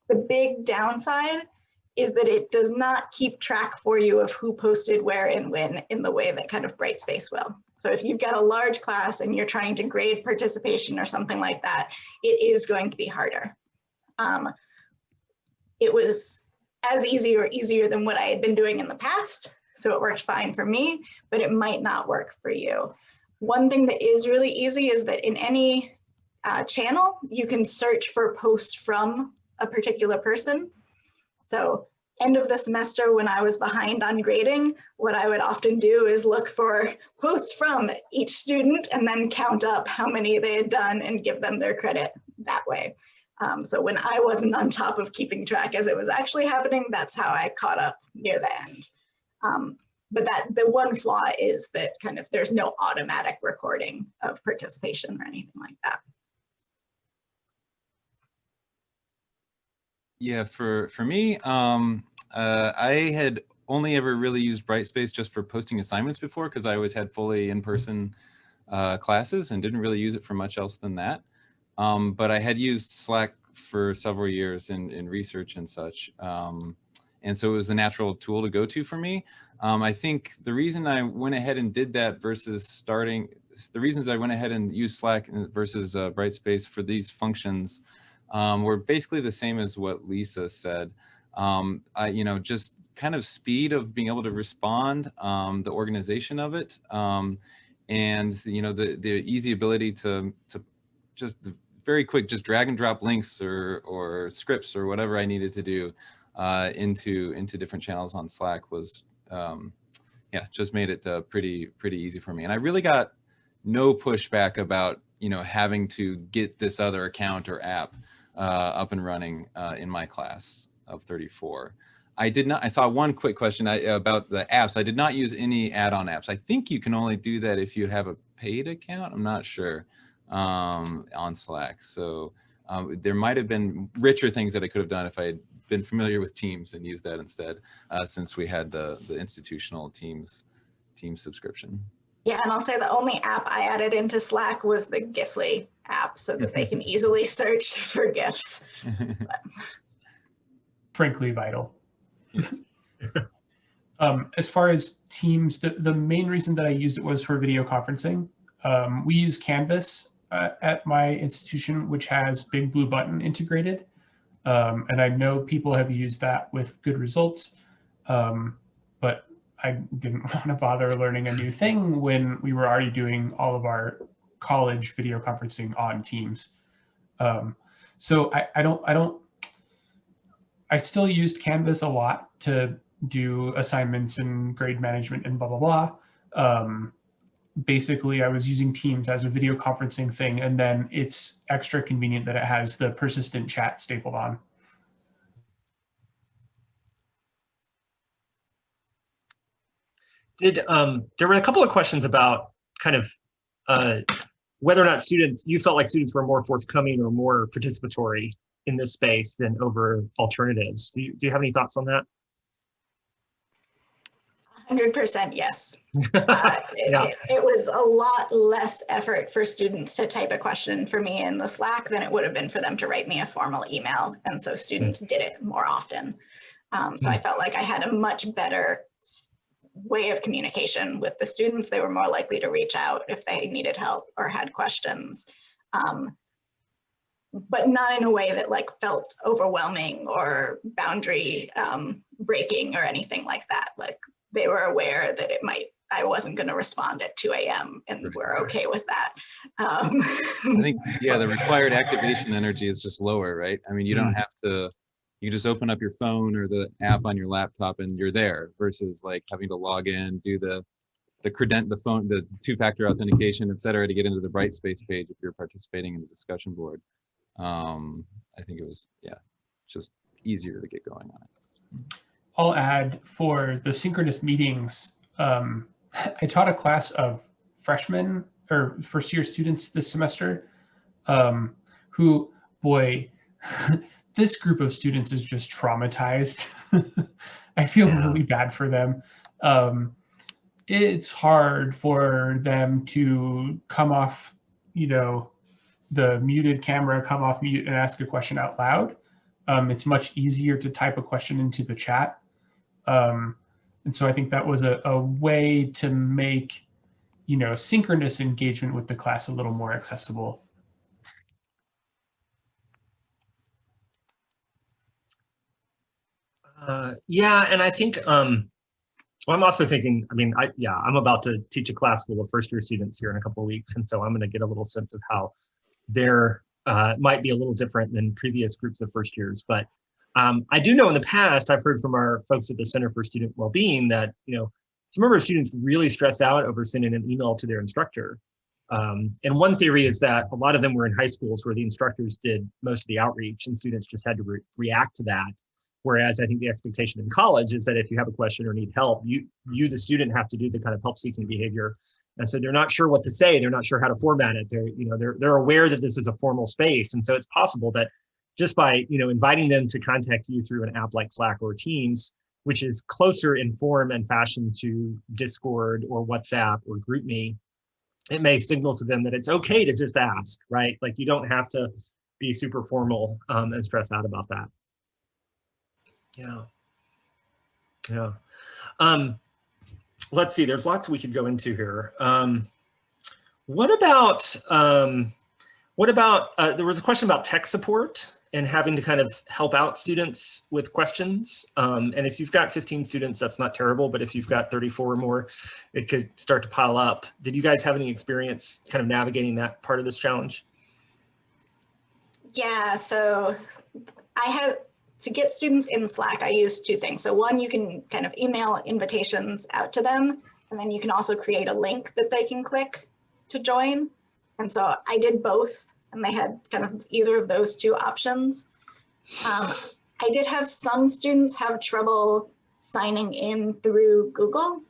The big downside is that it does not keep track for you of who posted where and when in the way that kind of Brightspace will. So if you've got a large class and you're trying to grade participation or something like that, it is going to be harder. It was as easy or easier than what I had been doing in the past, so it worked fine for me, but it might not work for you. One thing that is really easy is that in any channel, you can search for posts from a particular person. So end of the semester when I was behind on grading, what I would often do is look for posts from each student and then count up how many they had done and give them their credit that way. So when I wasn't on top of keeping track as it was actually happening, that's how I caught up near the end. But the one flaw is that kind of there's no automatic recording of participation or anything like that. Yeah, for me, I had only ever really used Brightspace just for posting assignments before, because I always had fully in-person classes and didn't really use it for much else than that. But I had used Slack for several years in research and such. And so it was the natural tool to go to for me. I think the reason I went ahead and did that versus the reasons I went ahead and used Slack versus Brightspace for these functions were basically the same as what Lisa said. Just kind of speed of being able to respond, the organization of it, and the easy ability to just very quick, just drag and drop links or scripts or whatever I needed to do. into different channels on Slack was, yeah, just made it pretty easy for me. And I really got no pushback about, you know, having to get this other account or app up and running in my class of 34. I saw one quick question about the apps. I did not use any add-on apps. I think you can only do that if you have a paid account. I'm not sure on Slack. So there might have been richer things that I could have done if I had been familiar with Teams and used that instead, since we had the institutional Teams subscription. Yeah, and I'll say the only app I added into Slack was the Gifly app so that they can easily search for GIFs. Frankly, vital. Yes. As far as Teams, the main reason that I used it was for video conferencing. We use Canvas at my institution, which has Big Blue Button integrated. And I know people have used that with good results, but I didn't want to bother learning a new thing when we were already doing all of our college video conferencing on Teams. So I still used Canvas a lot to do assignments and grade management and blah, blah, blah. Basically, I was using Teams as a video conferencing thing, and then it's extra convenient that it has the persistent chat stapled on. There were a couple of questions about kind of whether or not you felt like students were more forthcoming or more participatory in this space than over alternatives. Do you have any thoughts on that? 100% yes. Yeah. It was a lot less effort for students to type a question for me in the Slack than it would have been for them to write me a formal email. And so students did it more often. So I felt like I had a much better way of communication with the students. They were more likely to reach out if they needed help or had questions, but not in a way that like felt overwhelming or boundary breaking or anything like that. Like they were aware that I wasn't going to respond at 2 a.m. and we're okay with that. I think, yeah, the required activation energy is just lower, right? I mean, you don't have to, you just open up your phone or the app on your laptop and you're there, versus like having to log in, do the two-factor authentication, et cetera, to get into the Brightspace page if you're participating in the discussion board. I think it was, yeah, just easier to get going on it. I'll add, for the synchronous meetings, I taught a class of freshmen or first-year students this semester who, boy, this group of students is just traumatized. I feel really bad for them. It's hard for them to come off, you know, the muted camera, come off mute and ask a question out loud. It's much easier to type a question into the chat. And so I think that was a way to make, you know, synchronous engagement with the class a little more accessible. Yeah, and I think well, I'm also thinking, I mean, I'm about to teach a class full of first-year students here in a couple of weeks, and so I'm going to get a little sense of how their might be a little different than previous groups of first years. But I do know in the past, I've heard from our folks at the Center for Student Wellbeing that, you know, some of our students really stress out over sending an email to their instructor. And one theory is that a lot of them were in high schools where the instructors did most of the outreach and students just had to react to that. Whereas I think the expectation in college is that if you have a question or need help, you the student, have to do the kind of help-seeking behavior. And so they're not sure what to say. They're not sure how to format it. They're aware that this is a formal space. And so it's possible that just by, you know, inviting them to contact you through an app like Slack or Teams, which is closer in form and fashion to Discord or WhatsApp or GroupMe, it may signal to them that it's okay to just ask, right? Like you don't have to be super formal and stress out about that. Yeah. Let's see, there's lots we could go into here. What about there was a question about tech support and having to kind of help out students with questions. And if you've got 15 students, that's not terrible, but if you've got 34 or more, it could start to pile up. Did you guys have any experience kind of navigating that part of this challenge? Yeah, so I had to get students in Slack, I use two things. So one, you can kind of email invitations out to them, and then you can also create a link that they can click to join. And so I did both, and they had kind of either of those two options. I did have some students have trouble signing in through Google,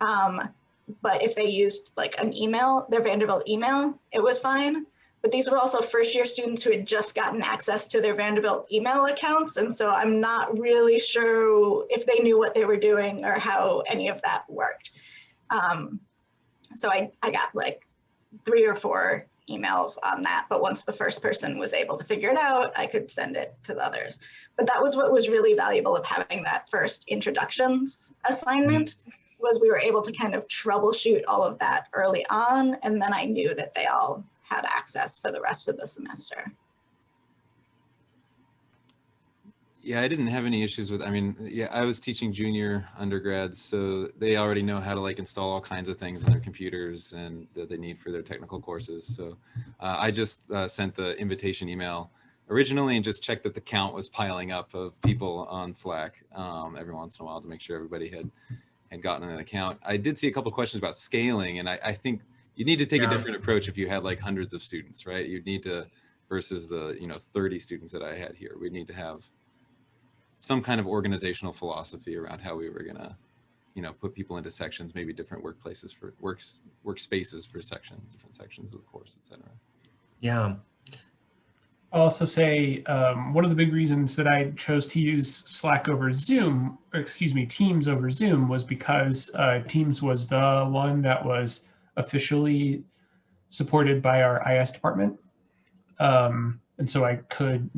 but if they used like an email, their Vanderbilt email, it was fine. But these were also first-year students who had just gotten access to their Vanderbilt email accounts, and so I'm not really sure if they knew what they were doing or how any of that worked. So I got like 3 or 4 emails on that, but once the first person was able to figure it out, I could send it to the others. But that was what was really valuable of having that first introductions assignment, was we were able to kind of troubleshoot all of that early on, and then I knew that they all had access for the rest of the semester. Yeah, I didn't have any issues with, I mean, yeah, I was teaching junior undergrads, so they already know how to like install all kinds of things on their computers and that they need for their technical courses. So I just sent the invitation email originally and just checked that the count was piling up of people on Slack every once in a while to make sure everybody had gotten an account. I did see a couple of questions about scaling, and I think you need to take a different approach if you had like hundreds of students, right? You'd need to, versus the 30 students that I had here, we need to have some kind of organizational philosophy around how we were gonna, put people into sections, maybe different workplaces for workspaces for sections, different sections of the course, et cetera. Yeah. I'll also say one of the big reasons that I chose to use Slack over Zoom, Teams over Zoom, was because Teams was the one that was officially supported by our IS department. And so I could,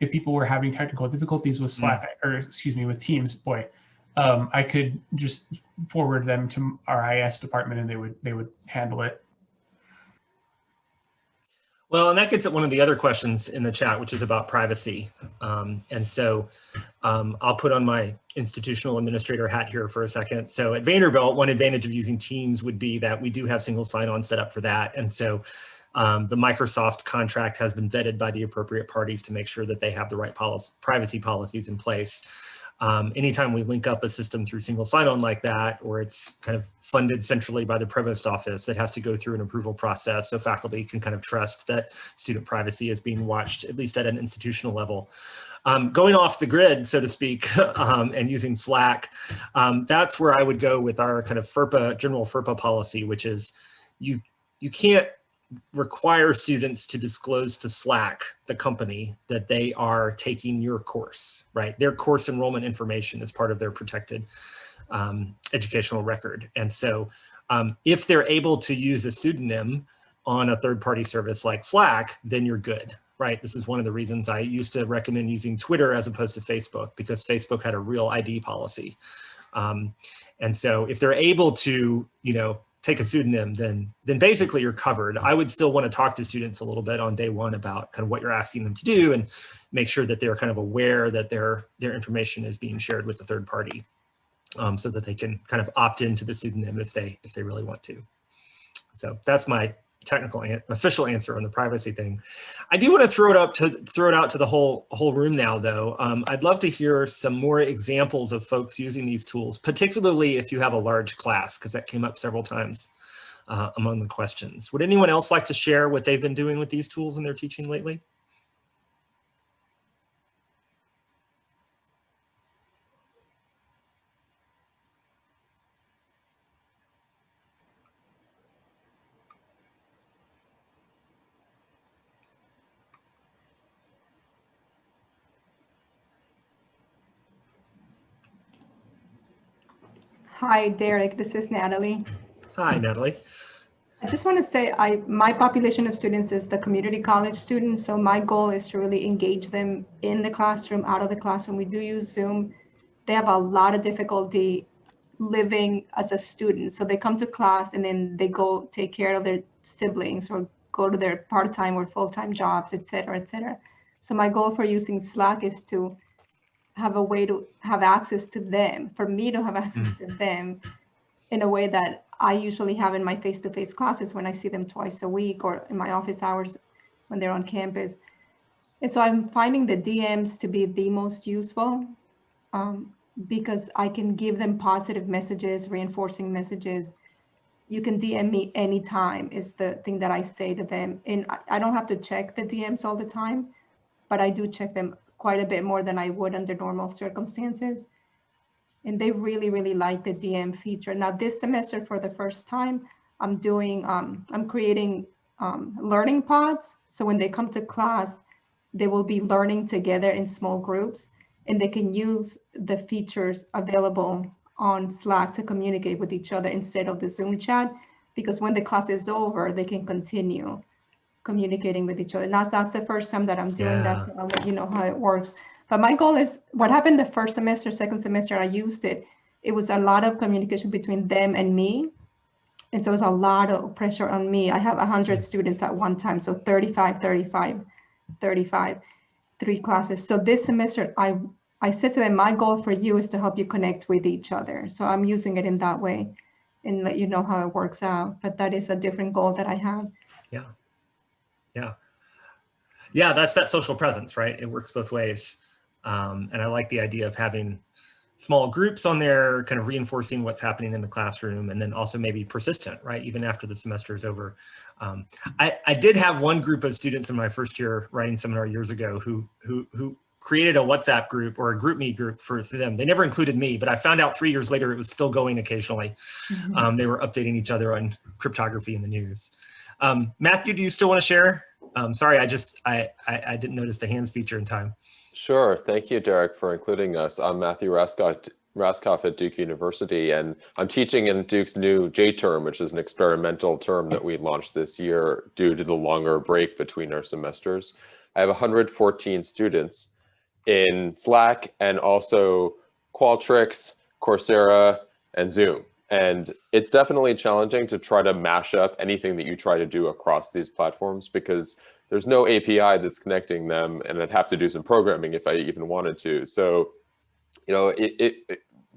if people were having technical difficulties with Slack, with Teams, I could just forward them to our IS department and they would handle it. Well, and that gets at one of the other questions in the chat, which is about privacy. And so I'll put on my institutional administrator hat here for a second. So at Vanderbilt, one advantage of using Teams would be that we do have single sign-on set up for that. And so the Microsoft contract has been vetted by the appropriate parties to make sure that they have the right privacy policies in place. Anytime we link up a system through single sign-on like that, or it's kind of funded centrally by the provost office, that has to go through an approval process so faculty can kind of trust that student privacy is being watched, at least at an institutional level. Going off the grid, so to speak, and using Slack, that's where I would go with our kind of FERPA, general FERPA policy, which is you can't require students to disclose to Slack, the company, that they are taking your course, right? Their course enrollment information is part of their protected educational record. And so if they're able to use a pseudonym on a third-party service like Slack, then you're good, right? This is one of the reasons I used to recommend using Twitter as opposed to Facebook, because Facebook had a real ID policy. And so if they're able to, take a pseudonym, then basically you're covered. I would still want to talk to students a little bit on day one about kind of what you're asking them to do and make sure that they're kind of aware that their information is being shared with a third party, so that they can kind of opt into the pseudonym if they really want to. So that's my technical official answer on the privacy thing. I do want to throw it out to the whole room now, though. I'd love to hear some more examples of folks using these tools, particularly if you have a large class, because that came up several times among the questions. Would anyone else like to share what they've been doing with these tools in their teaching lately? Hi, Derek. This is Natalie. Hi, Natalie. I just want to say my population of students is the community college students. So my goal is to really engage them in the classroom, out of the classroom. We do use Zoom. They have a lot of difficulty living as a student. So they come to class and then they go take care of their siblings or go to their part-time or full-time jobs, et cetera, et cetera. So my goal for using Slack is to have a way to have access to them, for me to have access to them in a way that I usually have in my face-to-face classes when I see them twice a week, or in my office hours when they're on campus. And so I'm finding the DMs to be the most useful because I can give them positive messages, reinforcing messages. You can DM me anytime is the thing that I say to them. And I don't have to check the DMs all the time, but I do check them quite a bit more than I would under normal circumstances. And they really, really like the DM feature. Now this semester, for the first time, I'm creating learning pods. So when they come to class, they will be learning together in small groups, and they can use the features available on Slack to communicate with each other instead of the Zoom chat, because when the class is over, they can continue communicating with each other. Now that's the first time that I'm doing that, so I'll let you know how it works. But my goal is, what happened the first semester, second semester, I used it. It was a lot of communication between them and me. And so it was a lot of pressure on me. I have 100 students at one time, so 35, 3 classes. So this semester, I said to them, my goal for you is to help you connect with each other. So I'm using it in that way and let you know how it works out. But that is a different goal that I have. Yeah. Yeah. Yeah, that's that social presence, right? It works both ways. And I like the idea of having small groups on there, kind of reinforcing what's happening in the classroom, and then also maybe persistent, right? Even after the semester is over. I did have one group of students in my first year writing seminar years ago who created a WhatsApp group or a GroupMe group for them. They never included me, but I found out 3 years later it was still going occasionally. They were updating each other on cryptography in the news. Matthew, do you still want to share? Sorry, I didn't notice the hands feature in time. Sure. Thank you, Derek, for including us. I'm Matthew Raskoff at Duke University, and I'm teaching in Duke's new J term, which is an experimental term that we launched this year due to the longer break between our semesters. I have 114 students in Slack and also Qualtrics, Coursera, and Zoom. And it's definitely challenging to try to mash up anything that you try to do across these platforms, because there's no API that's connecting them, and I'd have to do some programming if I even wanted to. So, you know,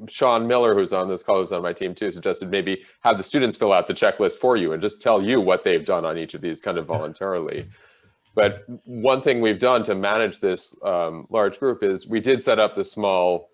Sean Miller, who's on this call, who's on my team too, suggested maybe have the students fill out the checklist for you and just tell you what they've done on each of these kind of voluntarily. But one thing we've done to manage this large group is we did set up the small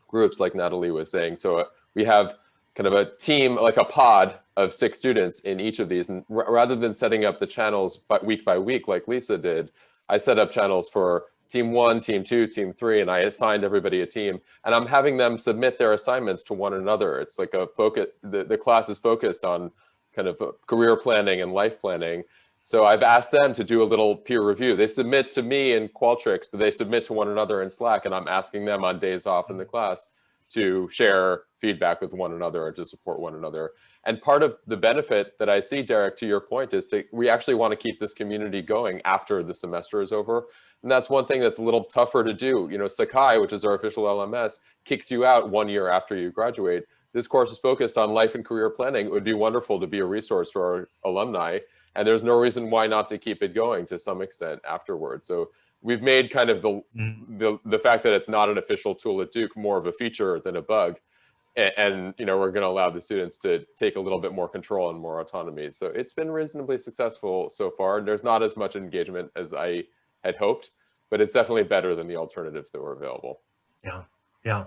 groups like Natalie was saying. So we have kind of a team, like a pod of 6 students in each of these. And rather than setting up the channels by week like Lisa did, I set up channels for team 1, team 2, team 3, and I assigned everybody a team. And I'm having them submit their assignments to one another. It's like a focus, the class is focused on kind of career planning and life planning. So I've asked them to do a little peer review. They submit to me in Qualtrics, but they submit to one another in Slack, and I'm asking them on days off in the class to share feedback with one another and to support one another. And part of the benefit that I see, Derek, to your point, is we actually want to keep this community going after the semester is over. And that's one thing that's a little tougher to do. You know, Sakai, which is our official LMS, kicks you out 1 year after you graduate. This course is focused on life and career planning. It would be wonderful to be a resource for our alumni. And there's no reason why not to keep it going to some extent afterwards. So we've made kind of the fact that it's not an official tool at Duke more of a feature than a bug. And you know, we're going to allow the students to take a little bit more control and more autonomy. So it's been reasonably successful so far. And there's not as much engagement as I had hoped, but it's definitely better than the alternatives that were available. Yeah. Yeah.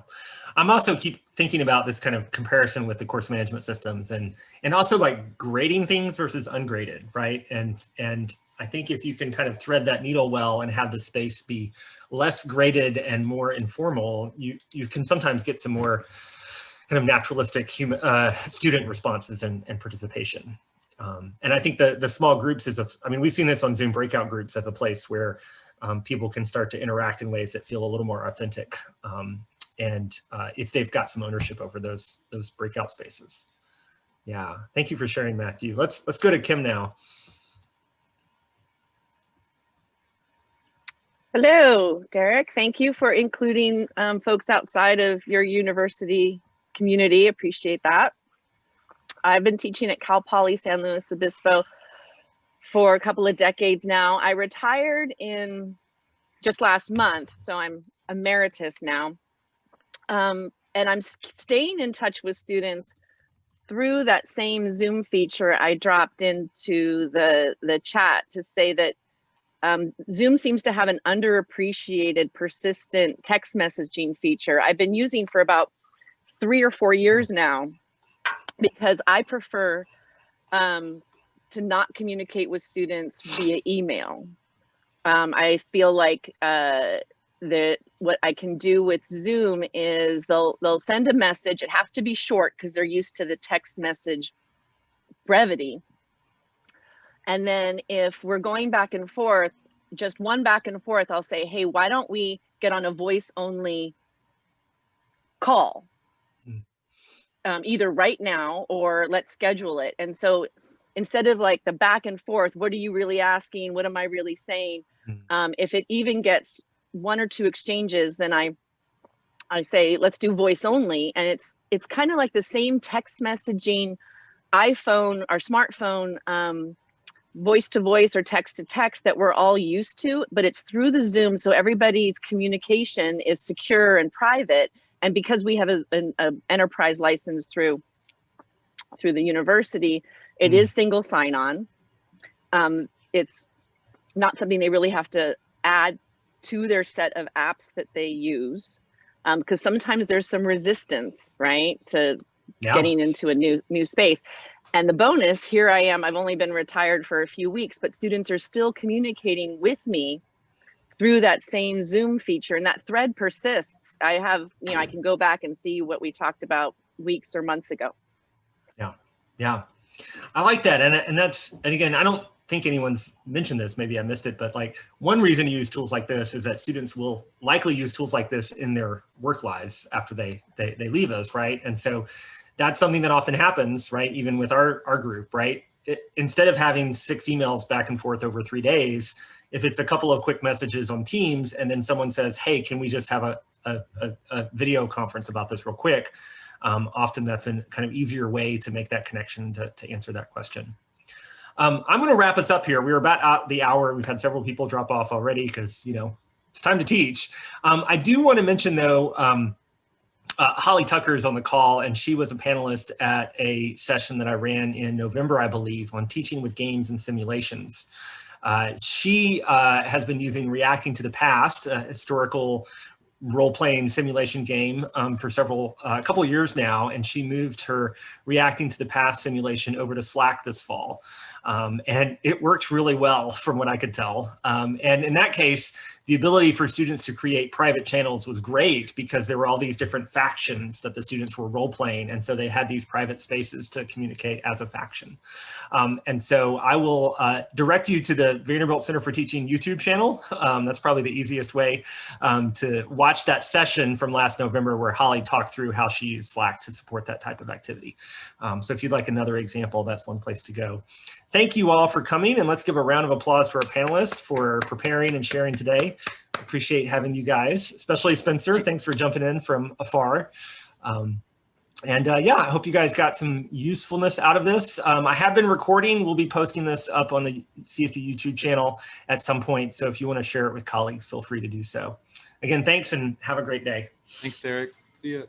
I'm also keep thinking about this kind of comparison with the course management systems and also like grading things versus ungraded, right? And I think if you can kind of thread that needle well and have the space be less graded and more informal, you can sometimes get some more kind of naturalistic student responses and participation. And I think the small groups I mean, we've seen this on Zoom breakout groups as a place where people can start to interact in ways that feel a little more authentic. And if they've got some ownership over those breakout spaces. Yeah, thank you for sharing, Matthew. Let's go to Kim now. Hello, Derek. Thank you for including folks outside of your university community. Appreciate that. I've been teaching at Cal Poly San Luis Obispo for a couple of decades now. I retired in just last month, so I'm emeritus now. And I'm staying in touch with students through that same Zoom feature I dropped into the chat to say that Zoom seems to have an underappreciated persistent text messaging feature I've been using for about 3 or 4 years now, because I prefer to not communicate with students via email. I feel like what I can do with Zoom is they'll send a message. It has to be short because they're used to the text message brevity. And then if we're going back and forth, just one back and forth, I'll say, hey, why don't we get on a voice only call? Either right now or let's schedule it. And so instead of like the back and forth, what are you really asking? What am I really saying? If it even gets 1 or 2 exchanges, then I say, let's do voice only. And it's kind of like the same text messaging iPhone or smartphone voice to voice or text to text that we're all used to, but it's through the Zoom. So everybody's communication is secure and private. And because we have an enterprise license through the university, it is single sign-on. It's not something they really have to add to their set of apps that they use, because sometimes there's some resistance, right, to getting into a new space. And the bonus, here I am, I've only been retired for a few weeks, but students are still communicating with me through that same Zoom feature, and that thread persists. I have, I can go back and see what we talked about weeks or months ago. Yeah, I like that. And again, I don't think anyone's mentioned this, maybe I missed it, but like one reason to use tools like this is that students will likely use tools like this in their work lives after they leave us, right? And so that's something that often happens, right? Even with our group, right? Instead of having 6 emails back and forth over 3 days, if it's a couple of quick messages on Teams and then someone says, hey, can we just have a video conference about this real quick? Often that's a kind of easier way to make that connection to answer that question. I'm going to wrap us up here. We're about at the hour. We've had several people drop off already because, it's time to teach. I do want to mention, though, Holly Tucker is on the call, and she was a panelist at a session that I ran in November, I believe, on teaching with games and simulations. She has been using Reacting to the Past, a historical role-playing simulation game for a couple of years now, and she moved her Reacting to the Past simulation over to Slack this fall. And it worked really well from what I could tell. And in that case, the ability for students to create private channels was great because there were all these different factions that the students were role-playing. And so they had these private spaces to communicate as a faction. And so I will direct you to the Vanderbilt Center for Teaching YouTube channel. That's probably the easiest way to watch that session from last November where Holly talked through how she used Slack to support that type of activity. So if you'd like another example, that's one place to go. Thank you all for coming, and let's give a round of applause to our panelists for preparing and sharing today. Appreciate having you guys, especially Spencer. Thanks for jumping in from afar. Yeah, I hope you guys got some usefulness out of this. I have been recording. We'll be posting this up on the CFT YouTube channel at some point. So if you want to share it with colleagues, feel free to do so. Again, thanks and have a great day. Thanks, Derek. See ya.